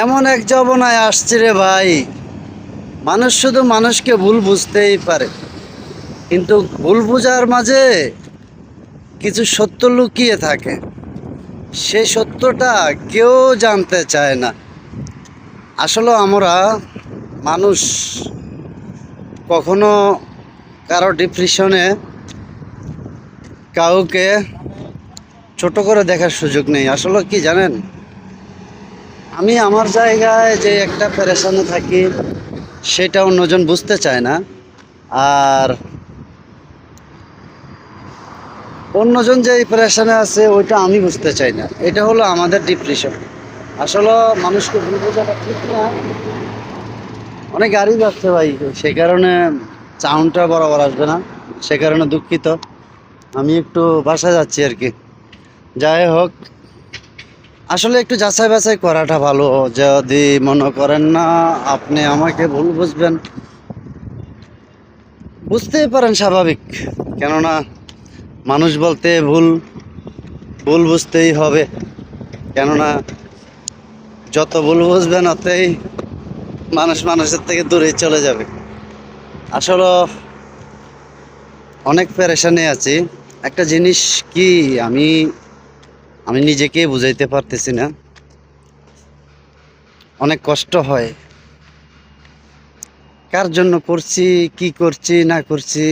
এমন এক জমানায় আসছে রে ভাই, মানুষ শুধু মানুষকে ভুল বুঝতেই পারে, কিন্তু ভুল বোঝার মাঝে কিছু সত্য লুকিয়ে থাকে। সেই সত্যটা কেউ জানতে চায় না। আসলে আমরা মানুষ কখনো কারো ডিপ্রেশনে কাউকে ছোট করে দেখার সুযোগ নেই। আসলে কি জানেন, আমি আমার জায়গায় যে একটা পেরেশানে থাকি সেটা অন্যজন বুঝতে চায় না, আর অন্যজন যে পেরেশানে আছে ওইটা আমি বুঝতে চাই না। এটা হলো আমাদের ডিপ্রেশন। আসলে মানুষকে ভুল বোঝাটা ঠিক না। অনেক গাড়ি যাচ্ছে ভাই, সে কারণে সাউন্ডটা বরাবর আসবে না, সে কারণে দুঃখিত। আমি একটু বাসায় যাচ্ছি আর কি। যাই হোক, আসলে একটু যাচাই বাছাই করাটা ভালো। যদি মনে করেন না আপনি আমাকে ভুল বুঝবেন, বুঝতেই পারেন, স্বাভাবিক। কেননা মানুষ বলতে ভুল ভুল বুঝতেই হবে। কেননা যত ভুল বুঝবেন অতই মানুষ মানুষের থেকে দূরে চলে যাবে। আসলে অনেক পেরেশানি আছি। একটা জিনিস কি, আমি আমি নিজেকে বুঝাইতে পারতেছি না। অনেক কষ্ট হয়, কার জন্য করছি, কি করছি না করছি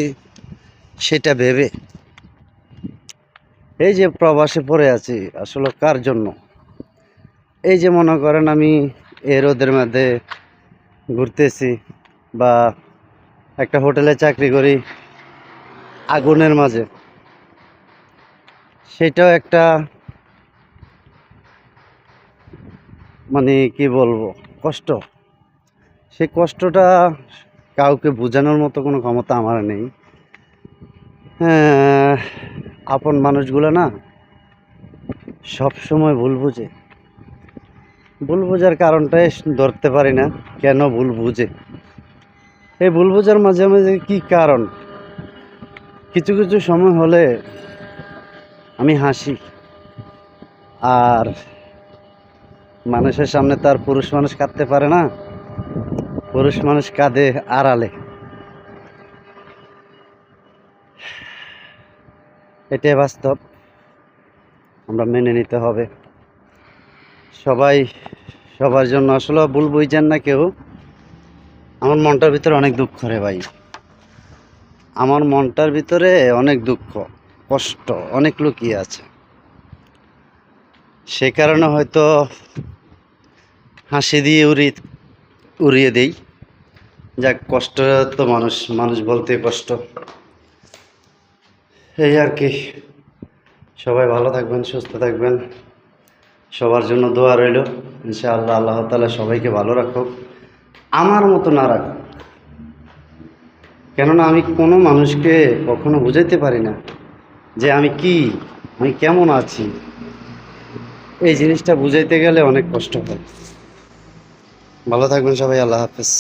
সেটা ভেবে। এই যে প্রবাসে পড়ে আছি, আসলে কার জন্য? এই যে মনে করেন আমি এই রোদের মধ্যে ঘুরতেছি, বা একটা হোটেলে চাকরি করি আগুনের মাঝে, সেটাও একটা, মানে কি বলবো, কষ্ট। সেই কষ্টটা কাউকে বোঝানোর মতো কোনো ক্ষমতা আমার নেই। হ্যাঁ, আপন মানুষগুলো না সব সময় ভুল বুঝে। ভুল বোঝার কারণটাই ধরতে পারি না, কেন ভুল বুঝে। এই ভুল বোঝার মাঝে মাঝে কি কারণ, কিছু কিছু সময় হলে আমি হাসি, আর মানুষের সামনে তো আর পুরুষ মানুষ কাঁদতে পারে না, পুরুষ মানুষ কাঁদে আড়ালে। এটাই বাস্তব, আমরা মেনে নিতে হবে। সবাই সবার জন্য আসলে ভুল বুঝছেন না কেউ। আমার মনটার ভিতরে অনেক দুঃখ রে ভাই, আমার মনটার ভিতরে অনেক দুঃখ, কষ্ট অনেক লুকিয়ে আছে। সে কারণে হয়তো হাসি দিয়ে উড়িয়ে দেই। যাক, কষ্ট তো মানুষ মানুষ বলতে কষ্ট, এই আর কি। সবাই ভালো থাকবেন, সুস্থ থাকবেন, সবার জন্য দোয়া রইল। ইনশাআল্লাহ আল্লাহ তাআলা সবাইকে ভালো রাখুক, আমার মতো না রাখুক। কেননা আমি কোনো মানুষকে কখনো বুঝাইতে পারি না যে আমি কি, আমি কেমন আছি। এই জিনিসটা বুঝাইতে গেলে অনেক কষ্ট হয়। ভালো থাকবেন সবাই, আল্লাহ হাফেজ।